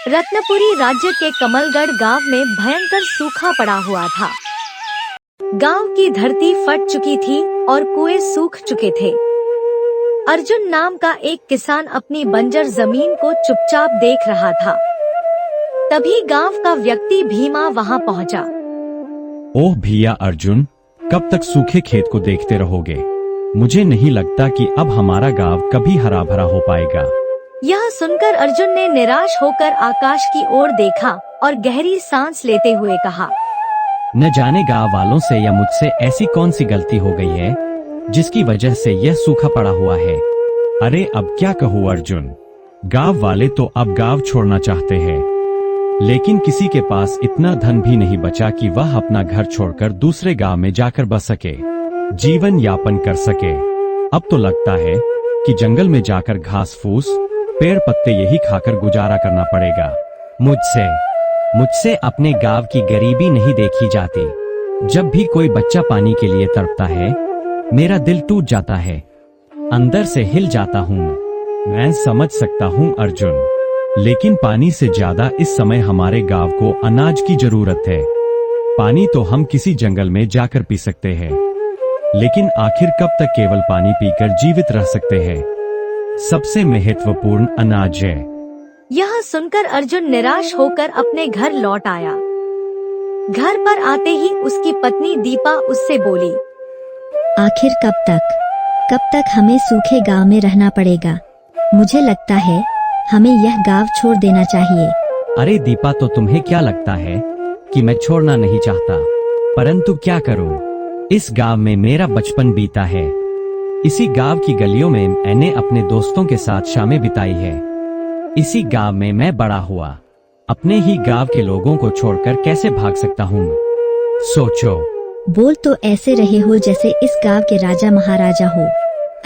रत्नपुरी राज्य के कमलगढ़ गांव में भयंकर सूखा पड़ा हुआ था। गांव की धरती फट चुकी थी और कुएं सूख चुके थे। अर्जुन नाम का एक किसान अपनी बंजर जमीन को चुपचाप देख रहा था। तभी गांव का व्यक्ति भीमा वहां पहुंचा। ओह भैया अर्जुन, कब तक सूखे खेत को देखते रहोगे? मुझे नहीं लगता कि अब हमारा गांव कभी हरा भरा हो पाएगा। यह सुनकर अर्जुन ने निराश होकर आकाश की ओर देखा और गहरी सांस लेते हुए कहा, न जाने गांव वालों से या मुझसे ऐसी कौन सी गलती हो गई है जिसकी वजह से यह सूखा पड़ा हुआ है। अरे अब क्या कहूँ अर्जुन, गांव वाले तो अब गांव छोड़ना चाहते हैं, लेकिन किसी के पास इतना धन भी नहीं बचा कि वह अपना घर छोड़कर दूसरे गांव में जाकर बस सके, जीवन यापन कर सके। अब तो लगता है कि जंगल में जाकर घास फूस पेड़ पत्ते यही खाकर गुजारा करना पड़ेगा। मुझसे अपने गांव की गरीबी नहीं देखी जाती। जब भी कोई बच्चा पानी के लिए तड़पता है, मेरा दिल टूट जाता है, अंदर से हिल जाता हूँ। मैं समझ सकता हूँ अर्जुन, लेकिन पानी से ज्यादा इस समय हमारे गांव को अनाज की जरूरत है। पानी तो हम किसी जंगल में जाकर पी सकते हैं, लेकिन आखिर कब तक केवल पानी पीकर जीवित रह सकते हैं? सबसे महत्वपूर्ण अनाज है। यह सुनकर अर्जुन निराश होकर अपने घर लौट आया। घर पर आते ही उसकी पत्नी दीपा उससे बोली, आखिर कब तक हमें सूखे गांव में रहना पड़ेगा? मुझे लगता है हमें यह गांव छोड़ देना चाहिए। अरे दीपा, तो तुम्हें क्या लगता है कि मैं छोड़ना नहीं चाहता? परंतु क्या करूं? इस गांव में मेरा बचपन बीता है। इसी गांव की गलियों में मैंने अपने दोस्तों के साथ शामें बिताई है। इसी गांव में मैं बड़ा हुआ। अपने ही गांव के लोगों को छोड़कर कैसे भाग सकता हूँ? सोचो। बोल तो ऐसे रहे हो जैसे इस गांव के राजा महाराजा हो।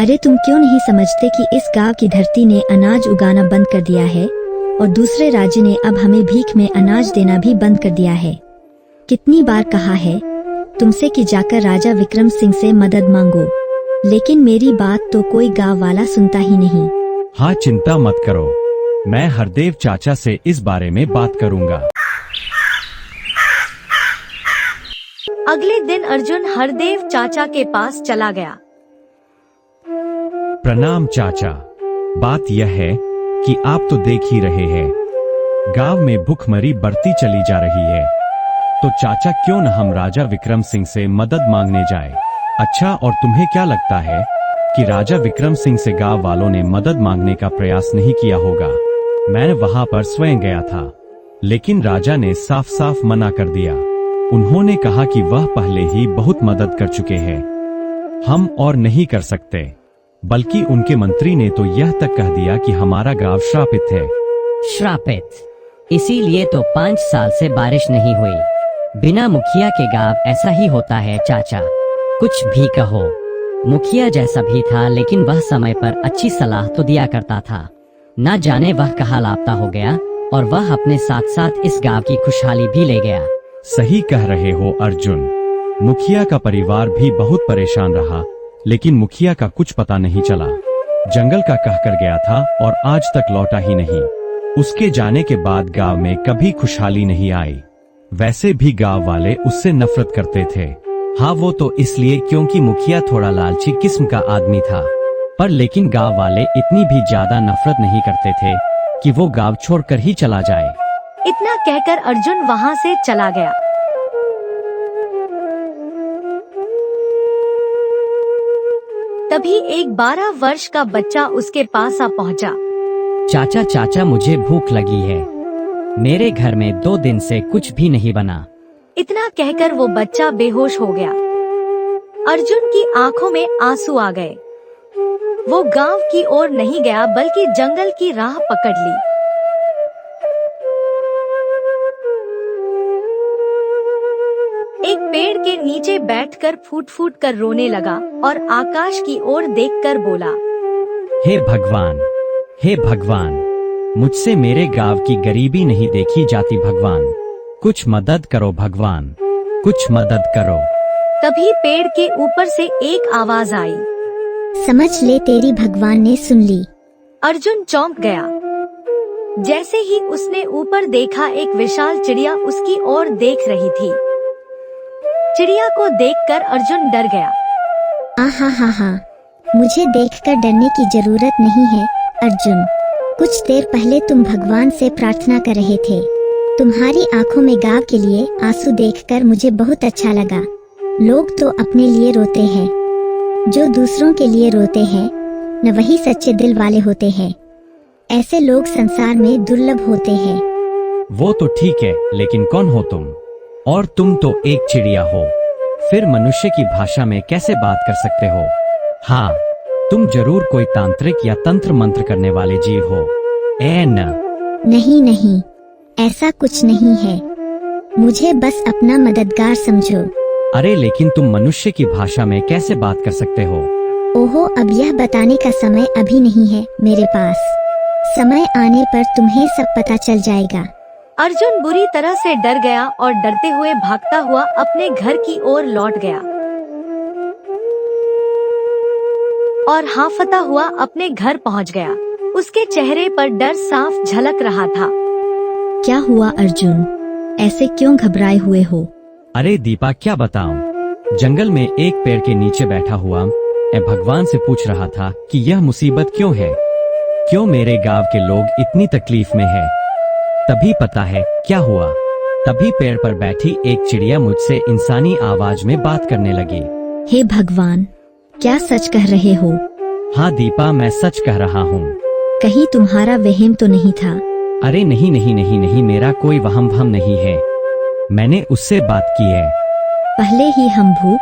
अरे तुम क्यों नहीं समझते कि इस गांव की धरती ने अनाज उगाना बंद कर दिया है और दूसरे राज्य ने अब हमें भीख में अनाज देना भी बंद कर दिया है। कितनी बार कहा है तुमसे कि जाकर राजा विक्रम सिंह से मदद मांगो, लेकिन मेरी बात तो कोई गांव वाला सुनता ही नहीं। हाँ, चिंता मत करो, मैं हरदेव चाचा से इस बारे में बात करूंगा। अगले दिन अर्जुन हरदेव चाचा के पास चला गया। प्रणाम चाचा, बात यह है कि आप तो देख ही रहे हैं, गांव में भूखमरी बढ़ती चली जा रही है, तो चाचा क्यों न हम राजा विक्रम सिंह से मदद मांगने जाए। अच्छा, और तुम्हें क्या लगता है कि राजा विक्रम सिंह से गांव वालों ने मदद मांगने का प्रयास नहीं किया होगा? मैं वहां पर स्वयं गया था, लेकिन राजा ने साफ साफ मना कर दिया। उन्होंने कहा कि वह पहले ही बहुत मदद कर चुके हैं, हम और नहीं कर सकते। बल्कि उनके मंत्री ने तो यह तक कह दिया कि हमारा गांव श्रापित है। श्रापित? इसीलिए तो 5 साल से बारिश नहीं हुई। बिना मुखिया के गांव ऐसा ही होता है चाचा, कुछ भी कहो। मुखिया जैसा भी था, लेकिन वह समय पर अच्छी सलाह तो दिया करता था। ना जाने वह कहाँ लापता हो गया और वह अपने साथ साथ इस गांव की खुशहाली भी ले गया। सही कह रहे हो अर्जुन, मुखिया का परिवार भी बहुत परेशान रहा, लेकिन मुखिया का कुछ पता नहीं चला। जंगल का कहकर गया था और आज तक लौटा ही नहीं। उसके जाने के बाद गांव में कभी खुशहाली नहीं आई। वैसे भी गांव वाले उससे नफरत करते थे। हाँ, वो तो इसलिए क्योंकि मुखिया थोड़ा लालची किस्म का आदमी था, पर लेकिन गांव वाले इतनी भी ज्यादा नफरत नहीं करते थे कि वो गांव छोड़कर ही चला जाए। इतना कहकर अर्जुन वहां से चला गया। तभी एक 12 वर्ष का बच्चा उसके पास आ पहुंचा। चाचा, मुझे भूख लगी है, मेरे घर में 2 दिन से कुछ भी नहीं बना। इतना कहकर वो बच्चा बेहोश हो गया। अर्जुन की आंखों में आंसू आ गए। वो गांव की ओर नहीं गया बल्कि जंगल की राह पकड़ ली। एक पेड़ के नीचे बैठकर फूट फूट कर रोने लगा और आकाश की ओर देखकर बोला, हे भगवान, मुझसे मेरे गांव की गरीबी नहीं देखी जाती भगवान, कुछ मदद करो भगवान, कुछ मदद करो। तभी पेड़ के ऊपर से एक आवाज आई, समझ ले तेरी भगवान ने सुन ली। अर्जुन चौंक गया। जैसे ही उसने ऊपर देखा, एक विशाल चिड़िया उसकी ओर देख रही थी। चिड़िया को देखकर अर्जुन डर गया। आहा हा हा, मुझे देखकर डरने की जरूरत नहीं है अर्जुन। कुछ देर पहले तुम भगवान से प्रार्थना कर रहे थे। तुम्हारी आंखों में गांव के लिए आंसू देखकर मुझे बहुत अच्छा लगा। लोग तो अपने लिए रोते हैं, जो दूसरों के लिए रोते हैं न वही सच्चे दिल वाले होते हैं। ऐसे लोग संसार में दुर्लभ होते हैं। वो तो ठीक है, लेकिन कौन हो तुम? और तुम तो एक चिड़िया हो, फिर मनुष्य की भाषा में कैसे बात कर सकते हो? हाँ, तुम जरूर कोई तांत्रिक या तंत्र मंत्र करने वाले जीव हो। नहीं नहीं, ऐसा कुछ नहीं है। मुझे बस अपना मददगार समझो। अरे लेकिन तुम मनुष्य की भाषा में कैसे बात कर सकते हो? ओहो, अब यह बताने का समय अभी नहीं है मेरे पास। समय आने पर तुम्हें सब पता चल जाएगा। अर्जुन बुरी तरह से डर गया और डरते हुए भागता हुआ अपने घर की ओर लौट गया और हांफता हुआ अपने घर पहुंच गया। उसके चेहरे पर डर साफ झलक रहा था। क्या हुआ अर्जुन, ऐसे क्यों घबराए हुए हो? अरे दीपा, क्या बताऊं? जंगल में एक पेड़ के नीचे बैठा हुआ मैं भगवान से पूछ रहा था कि यह मुसीबत क्यों है, क्यों मेरे गांव के लोग इतनी तकलीफ में है। तभी पता है क्या हुआ। तभी पेड़ पर बैठी एक चिड़िया मुझसे इंसानी आवाज में बात करने लगी। हे भगवान, क्या सच कह रहे हो? हाँ दीपा, मैं सच कह रहा हूँ। कहीं तुम्हारा वहम तो नहीं था? अरे नहीं नहीं नहीं नहीं, मेरा कोई वहम नहीं है। मैंने उससे बात की है। पहले ही हम भूख,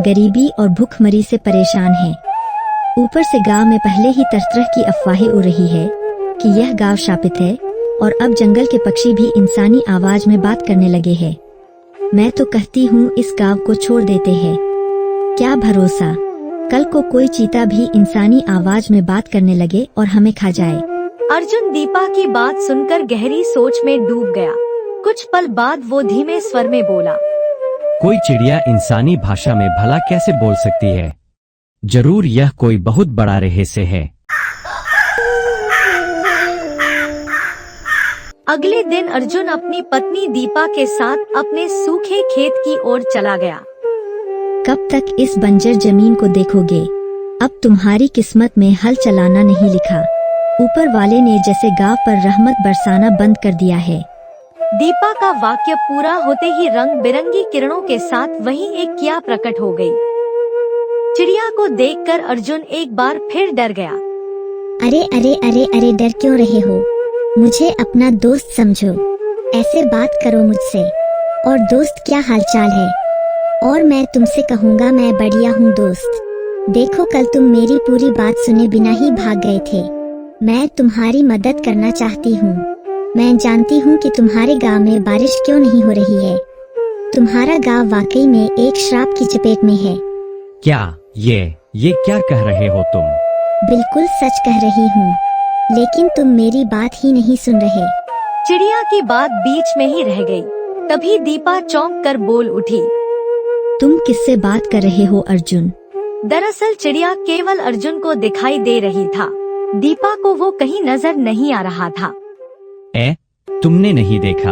गरीबी और भूखमरी से परेशान हैं। ऊपर से गांव में पहले ही तरह तरह की अफवाहें उड़ रही है कि यह गांव शापित है और अब जंगल के पक्षी भी इंसानी आवाज में बात करने लगे हैं। मैं तो कहती हूँ इस गांव को छोड़ देते हैं। क्या भरोसा, कल को कोई चीता भी इंसानी आवाज में बात करने लगे और हमें खा जाए। अर्जुन दीपा की बात सुनकर गहरी सोच में डूब गया। कुछ पल बाद वो धीमे स्वर में बोला, कोई चिड़िया इंसानी भाषा में भला कैसे बोल सकती है? जरूर यह कोई बहुत बड़ा रहस्य है। अगले दिन अर्जुन अपनी पत्नी दीपा के साथ अपने सूखे खेत की ओर चला गया। कब तक इस बंजर जमीन को देखोगे? अब तुम्हारी किस्मत में हल चलाना नहीं लिखा। ऊपर वाले ने जैसे गांव पर रहमत बरसाना बंद कर दिया है। दीपा का वाक्य पूरा होते ही रंग बिरंगी किरणों के साथ वहीं एक किया प्रकट हो गई। चिड़िया को देखकर अर्जुन एक बार फिर डर गया। अरे अरे अरे अरे, डर क्यों रहे हो? मुझे अपना दोस्त समझो। ऐसे बात करो मुझसे। और दोस्त, क्या हालचाल है? और मैं तुमसे कहूँगा मैं बढ़िया हूँ दोस्त। देखो, कल तुम मेरी पूरी बात सुने बिना ही भाग गए थे। मैं तुम्हारी मदद करना चाहती हूँ। मैं जानती हूँ कि तुम्हारे गांव में बारिश क्यों नहीं हो रही है। तुम्हारा गांव वाकई में एक श्राप की चपेट में है। क्या ये क्या कह रहे हो तुम? बिल्कुल सच कह रही हूँ, लेकिन तुम मेरी बात ही नहीं सुन रहे। चिड़िया की बात बीच में ही रह गई। तभी दीपा चौंक कर बोल उठी, तुम किससे बात कर रहे हो अर्जुन? दरअसल चिड़िया केवल अर्जुन को दिखाई दे रही था। दीपा को वो कहीं नजर नहीं आ रहा था। तुमने नहीं देखा?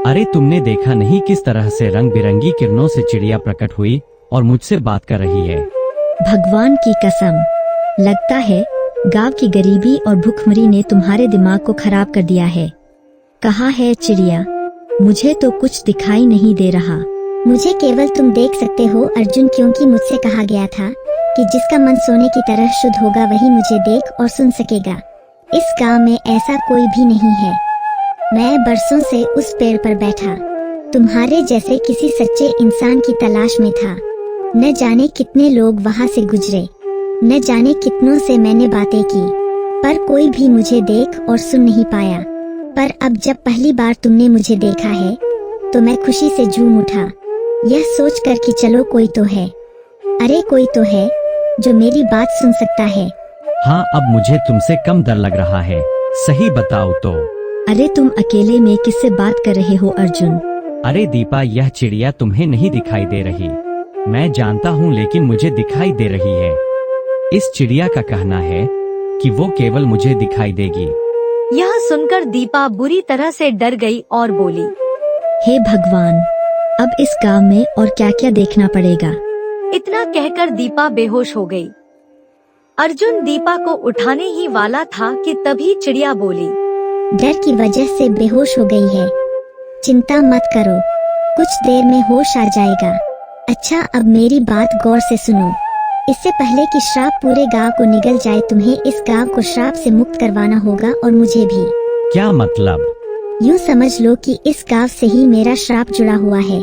अरे तुमने देखा नहीं किस तरह से रंग बिरंगी किरणों से चिड़िया प्रकट हुई और मुझसे बात कर रही है। भगवान की कसम, लगता है गांव की गरीबी और भूखमरी ने तुम्हारे दिमाग को खराब कर दिया है। कहाँ है चिड़िया? मुझे तो कुछ दिखाई नहीं दे रहा। मुझे केवल तुम देख सकते हो अर्जुन, क्योंकि मुझसे कहा गया था कि जिसका मन सोने की तरह शुद्ध होगा वही मुझे देख और सुन सकेगा। इस गांव में ऐसा कोई भी नहीं है। मैं बरसों से उस पेड़ पर बैठा तुम्हारे जैसे किसी सच्चे इंसान की तलाश में था। न जाने कितने लोग वहाँ से गुजरे, न जाने कितनों से मैंने बातें की, पर कोई भी मुझे देख और सुन नहीं पाया। पर अब जब पहली बार तुमने मुझे देखा है तो मैं खुशी से झूम उठा, यह सोचकर कि चलो कोई तो है। अरे कोई तो है जो मेरी बात सुन सकता है। हाँ, अब मुझे तुमसे कम डर लग रहा है। सही बताओ तो। अरे तुम अकेले में किससे बात कर रहे हो अर्जुन? अरे दीपा, यह चिड़िया तुम्हें नहीं दिखाई दे रही। मैं जानता हूँ, लेकिन मुझे दिखाई दे रही है। इस चिड़िया का कहना है कि वो केवल मुझे दिखाई देगी। यह सुनकर दीपा बुरी तरह से डर गई और बोली, हे भगवान, अब इस गांव में और क्या क्या देखना पड़ेगा। इतना कहकर दीपा बेहोश हो गई। अर्जुन दीपा को उठाने ही वाला था कि तभी चिड़िया बोली, डर की वजह से बेहोश हो गई है। चिंता मत करो, कुछ देर में होश आ जाएगा। अच्छा, अब मेरी बात गौर से सुनो। इससे पहले कि श्राप पूरे गांव को निगल जाए, तुम्हें इस गांव को श्राप से मुक्त करवाना होगा और मुझे भी। क्या मतलब? यूँ समझ लो कि इस गांव से ही मेरा श्राप जुड़ा हुआ है।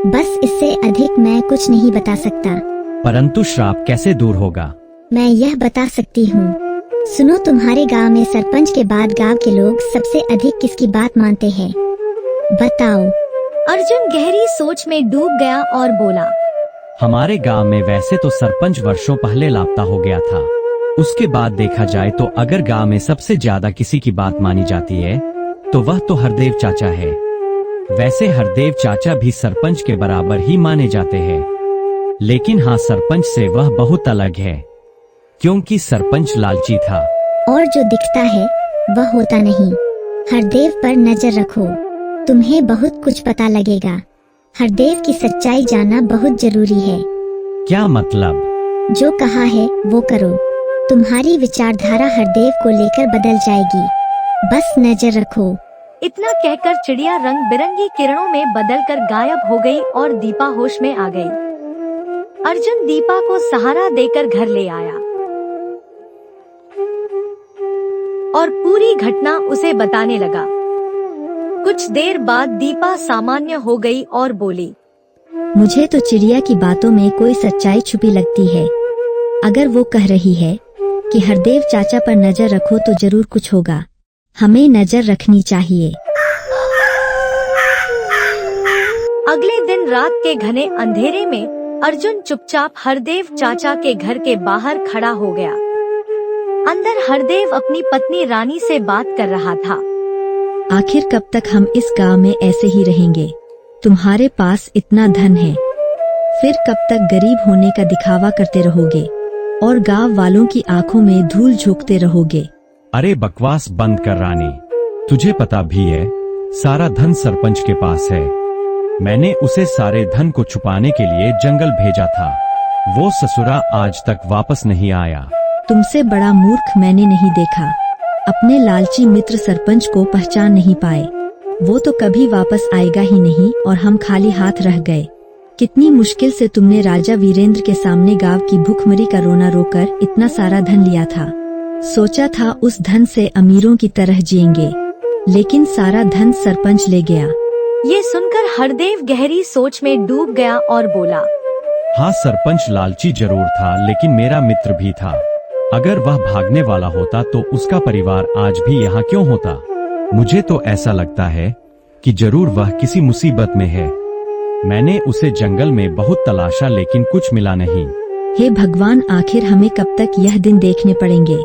बस इससे अधिक मैं कुछ नहीं बता सकता। परंतु श्राप कैसे दूर होगा? मैं यह बता सकती हूँ। सुनो, तुम्हारे गांव में सरपंच के बाद गांव के लोग सबसे अधिक किसकी बात मानते हैं? बताओ। अर्जुन गहरी सोच में डूब गया और बोला, हमारे गांव में वैसे तो सरपंच वर्षों पहले लापता हो गया था। उसके बाद देखा जाए तो अगर गांव में सबसे ज्यादा किसी की बात मानी जाती है तो वह तो हरदेव चाचा है। वैसे हरदेव चाचा भी सरपंच के बराबर ही माने जाते हैं, लेकिन हाँ, सरपंच से वह बहुत अलग है, क्योंकि सरपंच लालची था। और जो दिखता है वह होता नहीं। हरदेव पर नजर रखो, तुम्हें बहुत कुछ पता लगेगा। हरदेव की सच्चाई जानना बहुत जरूरी है। क्या मतलब? जो कहा है वो करो। तुम्हारी विचारधारा हरदेव को लेकर बदल जाएगी। बस नजर रखो। इतना कहकर चिड़िया रंग बिरंगी किरणों में बदलकर गायब हो गई और दीपा होश में आ गई। अर्जुन दीपा को सहारा देकर घर ले आया और पूरी घटना उसे बताने लगा। कुछ देर बाद दीपा सामान्य हो गई और बोली, मुझे तो चिड़िया की बातों में कोई सच्चाई छुपी लगती है। अगर वो कह रही है कि हरदेव चाचा पर नजर रखो तो जरूर कुछ होगा। हमें नजर रखनी चाहिए। अगले दिन रात के घने अंधेरे में अर्जुन चुपचाप हरदेव चाचा के घर के बाहर खड़ा हो गया। अंदर हरदेव अपनी पत्नी रानी से बात कर रहा था। आखिर कब तक हम इस गांव में ऐसे ही रहेंगे? तुम्हारे पास इतना धन है, फिर कब तक गरीब होने का दिखावा करते रहोगे और गांव वालों की आंखों में धूल झोंकते रहोगे? अरे बकवास बंद कर रानी, तुझे पता भी है सारा धन सरपंच के पास है। मैंने उसे सारे धन को छुपाने के लिए जंगल भेजा था। वो ससुरा आज तक वापस नहीं आया। तुमसे बड़ा मूर्ख मैंने नहीं देखा। अपने लालची मित्र सरपंच को पहचान नहीं पाए। वो तो कभी वापस आएगा ही नहीं और हम खाली हाथ रह गए। कितनी मुश्किल से तुमने राजा वीरेंद्र के सामने गांव की भूखमरी का रोना रोकर इतना सारा धन लिया था। सोचा था उस धन से अमीरों की तरह जिएंगे, लेकिन सारा धन सरपंच ले गया। ये सुनकर हरदेव गहरी सोच में डूब गया और बोला, हाँ, सरपंच लालची जरूर था, लेकिन मेरा मित्र भी था। अगर वह भागने वाला होता तो उसका परिवार आज भी यहाँ क्यों होता? मुझे तो ऐसा लगता है कि जरूर वह किसी मुसीबत में है। मैंने उसे जंगल में बहुत तलाशा, लेकिन कुछ मिला नहीं। हे भगवान, आखिर हमें कब तक यह दिन देखने पड़ेंगे?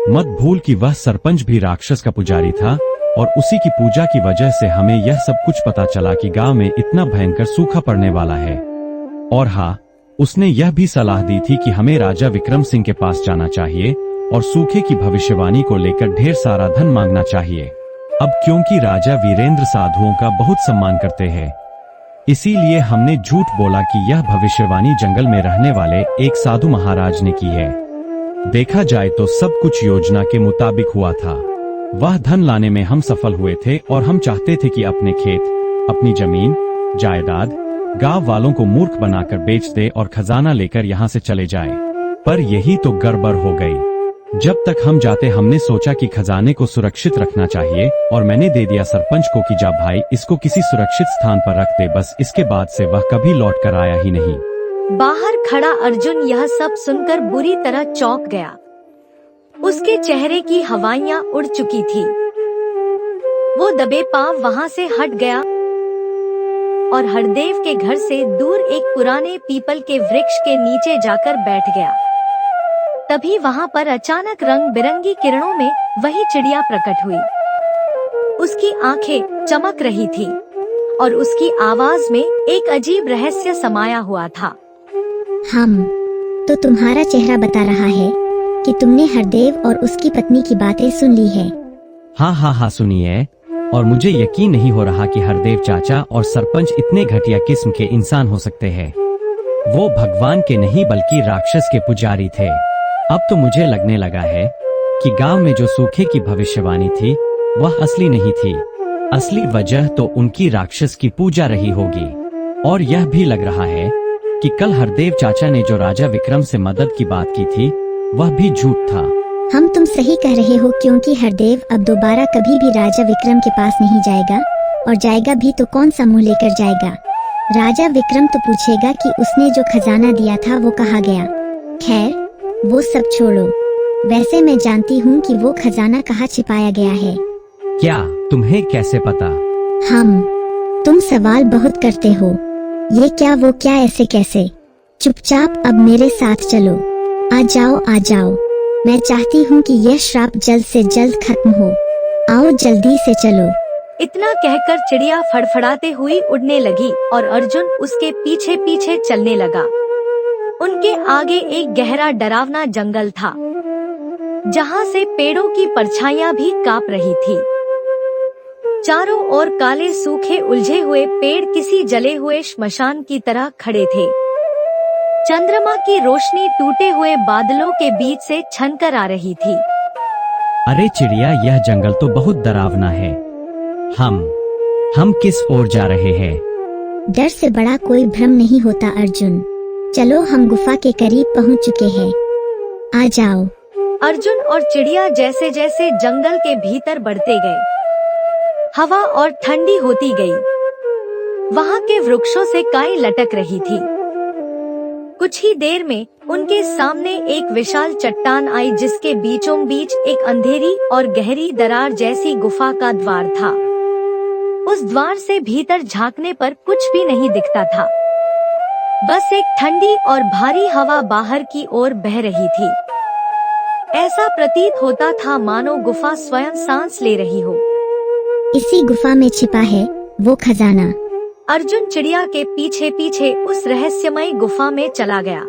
मत भूल कि वह सरपंच भी राक्षस का पुजारी था और उसी की पूजा की वजह से हमें यह सब कुछ पता चला कि गांव में इतना भयंकर सूखा पड़ने वाला है। और हाँ, उसने यह भी सलाह दी थी कि हमें राजा विक्रम सिंह के पास जाना चाहिए और सूखे की भविष्यवाणी को लेकर ढेर सारा धन मांगना चाहिए। अब क्योंकि राजा वीरेंद्र साधुओं का बहुत सम्मान करते हैं, इसीलिए हमने झूठ बोला कि यह भविष्यवाणी जंगल में रहने वाले एक साधु महाराज ने की है। देखा जाए तो सब कुछ योजना के मुताबिक हुआ था। वह धन लाने में हम सफल हुए थे और हम चाहते थे कि अपने खेत, अपनी जमीन जायदाद गांव वालों को मूर्ख बनाकर बेच दे और खजाना लेकर यहाँ से चले जाए। पर यही तो गड़बड़ हो गई। जब तक हम जाते हमने सोचा कि खजाने को सुरक्षित रखना चाहिए और मैंने दे दिया सरपंच को कि जा भाई, इसको किसी सुरक्षित स्थान पर रख दे। बस इसके बाद से वह कभी लौट कर आया ही नहीं। बाहर खड़ा अर्जुन यह सब सुनकर बुरी तरह चौंक गया। उसके चेहरे की हवाइयां उड़ चुकी थी। वो दबे पांव वहां से हट गया और हरदेव के घर से दूर एक पुराने पीपल के वृक्ष के नीचे जाकर बैठ गया। तभी वहां पर अचानक रंग बिरंगी किरणों में वही चिड़िया प्रकट हुई। उसकी आंखें चमक रही थी और उसकी आवाज में एक अजीब रहस्य समाया हुआ था। हम तो तुम्हारा चेहरा बता रहा है कि तुमने हरदेव और उसकी पत्नी की बातें सुन ली है। हाँ सुनिए, और मुझे यकीन नहीं हो रहा कि हरदेव चाचा और सरपंच इतने घटिया किस्म के इंसान हो सकते हैं। वो भगवान के नहीं बल्कि राक्षस के पुजारी थे। अब तो मुझे लगने लगा है कि गांव में जो सूखे की भविष्यवाणी थी वह असली नहीं थी। असली वजह तो उनकी राक्षस की पूजा रही होगी। और यह भी लग रहा है कि कल हरदेव चाचा ने जो राजा विक्रम से मदद की बात की थी वह भी झूठ था। हम तुम सही कह रहे हो, क्योंकि हरदेव अब दोबारा कभी भी राजा विक्रम के पास नहीं जाएगा, और जाएगा भी तो कौन सा मुंह लेकर जाएगा। राजा विक्रम तो पूछेगा कि उसने जो खजाना दिया था वो कहाँ गया। खैर वो सब छोड़ो, वैसे मैं जानती हूँ कि वो खजाना कहाँ छिपाया गया है। क्या तुम्हें कैसे पता? तुम सवाल बहुत करते हो। ये क्या वो क्या, ऐसे कैसे? चुपचाप अब मेरे साथ चलो। आ जाओ, मैं चाहती हूँ कि यह श्राप जल्द से जल्द खत्म हो। आओ जल्दी से चलो। इतना कहकर चिड़िया फड़फड़ाते हुई उड़ने लगी और अर्जुन उसके पीछे पीछे चलने लगा। उनके आगे एक गहरा डरावना जंगल था, जहाँ से पेड़ों की परछाइयाँ भी कांप रही थी। चारों ओर काले सूखे उलझे हुए पेड़ किसी जले हुए श्मशान की तरह खड़े थे। चंद्रमा की रोशनी टूटे हुए बादलों के बीच से छनकर आ रही थी। अरे चिड़िया, यह जंगल तो बहुत डरावना है। हम किस ओर जा रहे हैं? डर से बड़ा कोई भ्रम नहीं होता अर्जुन। चलो, हम गुफा के करीब पहुंच चुके हैं। आ जाओ। अर्जुन और चिड़िया जैसे जैसे जंगल के भीतर बढ़ते गए, हवा और ठंडी होती गई। वहाँ के वृक्षों से काई लटक रही थी। कुछ ही देर में उनके सामने एक विशाल चट्टान आई, जिसके बीचों बीच एक अंधेरी और गहरी दरार जैसी गुफा का द्वार था। उस द्वार से भीतर झांकने पर कुछ भी नहीं दिखता था, बस एक ठंडी और भारी हवा बाहर की ओर बह रही थी। ऐसा प्रतीत होता था मानो गुफा स्वयं सांस ले रही हो। इसी गुफा में छिपा है वो खजाना। अर्जुन चिड़िया के पीछे पीछे उस रहस्यमय गुफा में चला गया।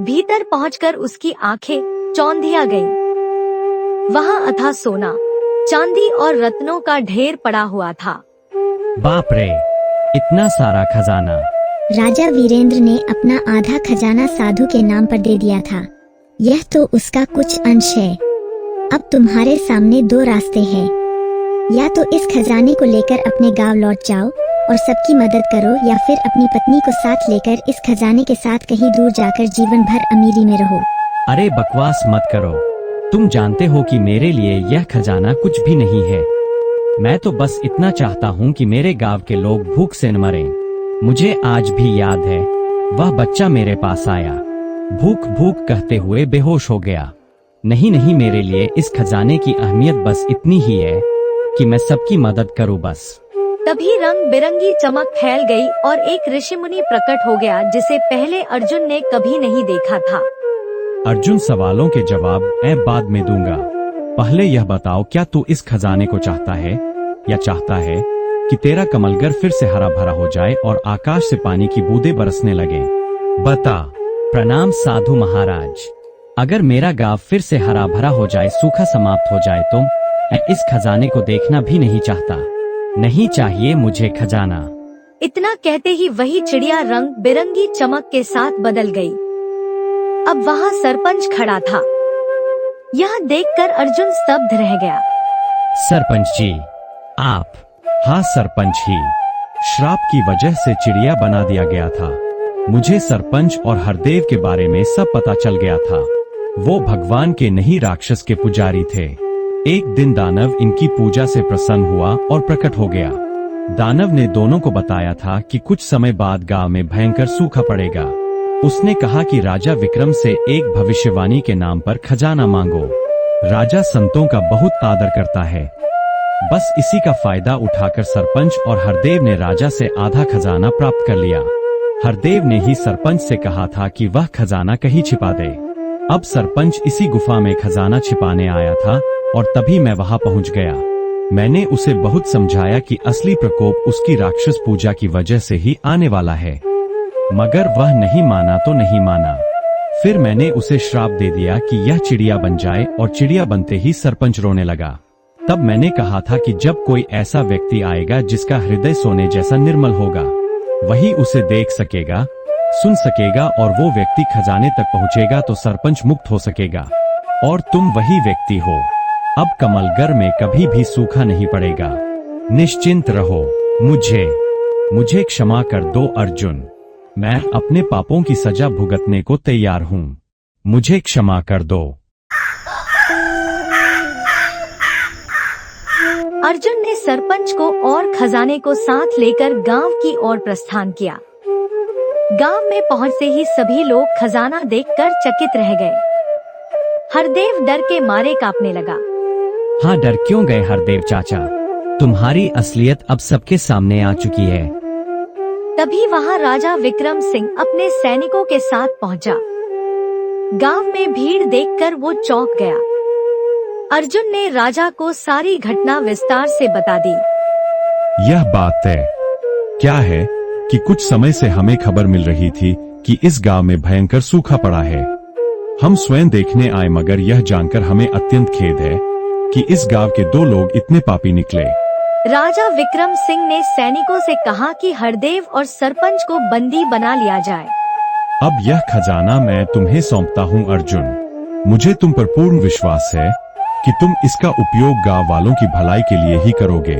भीतर पहुंचकर उसकी आंखें चौंधिया गईं। वहां अथाह सोना, चांदी और रत्नों का ढेर पड़ा हुआ था। बाप रे, इतना सारा खजाना! राजा वीरेंद्र ने अपना आधा खजाना साधु के नाम पर दे दिया था। यह तो उसका कुछ अंश है। अब तुम्हारे सामने दो रास्ते हैं, या तो इस खजाने को लेकर अपने गांव लौट जाओ और सबकी मदद करो, या फिर अपनी पत्नी को साथ लेकर इस खजाने के साथ कहीं दूर जाकर जीवन भर अमीरी में रहो। अरे बकवास मत करो। तुम जानते हो कि मेरे लिए यह खजाना कुछ भी नहीं है। मैं तो बस इतना चाहता हूँ कि मेरे गांव के लोग भूख से न मरें। मुझे आज भी याद है, वह बच्चा मेरे पास आया, भूख भूख कहते हुए बेहोश हो गया। नहीं, मेरे लिए इस खजाने की अहमियत बस इतनी ही है कि मैं सबकी मदद करूँ बस। तभी रंग बिरंगी चमक फैल गई और एक ऋषिमुनि प्रकट हो गया, जिसे पहले अर्जुन ने कभी नहीं देखा था। अर्जुन, सवालों के जवाब मैं बाद में दूंगा। पहले यह बताओ, क्या तू इस खजाने को चाहता है, या चाहता है कि तेरा कमलगर फिर से हरा भरा हो जाए और आकाश से पानी की बूंदें बरसने लगे? बता। प्रणाम साधु महाराज। अगर मेरा गांव फिर से हरा भरा हो जाए, सूखा समाप्त हो जाए, तो मैं इस खजाने को देखना भी नहीं चाहता। नहीं चाहिए मुझे खजाना। इतना कहते ही वही चिड़िया रंग बिरंगी चमक के साथ बदल गई। अब वहाँ सरपंच खड़ा था। यह देखकर अर्जुन स्तब्ध रह गया। सरपंच जी, आप? हाँ सरपंच ही। श्राप की वजह से चिड़िया बना दिया गया था। मुझे सरपंच और हरदेव के बारे में सब पता चल गया था। वो भगवान के नहीं राक्षस के पुजारी थे। एक दिन दानव इनकी पूजा से प्रसन्न हुआ और प्रकट हो गया। दानव ने दोनों को बताया था कि कुछ समय बाद गांव में भयंकर सूखा पड़ेगा। उसने कहा कि राजा विक्रम से एक भविष्यवाणी के नाम पर खजाना मांगो। राजा संतों का बहुत आदर करता है। बस इसी का फायदा उठाकर सरपंच और हरदेव ने राजा से आधा खजाना प्राप्त कर लिया। हरदेव ने ही सरपंच से कहा था कि वह खजाना कहीं छिपा दे। अब सरपंच इसी गुफा में खजाना छिपाने आया था और तभी मैं वहां पहुंच गया। मैंने उसे बहुत समझाया कि असली प्रकोप उसकी राक्षस पूजा की वजह से ही आने वाला है, मगर वह नहीं माना तो नहीं माना। फिर मैंने उसे श्राप दे दिया कि यह चिड़िया बन जाए और चिड़िया बनते ही सरपंच रोने लगा। तब मैंने कहा था कि जब कोई ऐसा व्यक्ति आएगा जिसका हृदय सोने जैसा निर्मल होगा, वही उसे देख सकेगा, सुन सकेगा और वो व्यक्ति खजाने तक पहुंचेगा तो सरपंच मुक्त हो सकेगा। और तुम वही व्यक्ति हो। अब कमलगर में कभी भी सूखा नहीं पड़ेगा। निश्चिंत रहो। मुझे क्षमा कर दो अर्जुन। मैं अपने पापों की सजा भुगतने को तैयार हूँ। मुझे क्षमा कर दो। अर्जुन ने सरपंच को और खजाने को साथ लेकर गांव की ओर प्रस्थान किया। गांव में पहुंचते ही सभी लोग खजाना देखकर चकित रह गए। हरदेव डर के मारे कांपने लगा। हाँ, डर क्यों गए हरदेव चाचा? तुम्हारी असलियत अब सबके सामने आ चुकी है। तभी वहां राजा विक्रम सिंह अपने सैनिकों के साथ पहुंचा। गांव में भीड़ देखकर वो चौंक गया। अर्जुन ने राजा को सारी घटना विस्तार से बता दी। यह बात तय क्या है कि कुछ समय से हमें खबर मिल रही थी कि इस गांव में भयंकर सूखा पड़ा है। हम स्वयं देखने आए, मगर यह जानकर हमें अत्यंत खेद है कि इस गांव के 2 लोग इतने पापी निकले। राजा विक्रम सिंह ने सैनिकों से कहा कि हरदेव और सरपंच को बंदी बना लिया जाए। अब यह खजाना मैं तुम्हें सौंपता हूँ अर्जुन। मुझे तुम पर पूर्ण विश्वास है कि तुम इसका उपयोग गांव वालों की भलाई के लिए ही करोगे।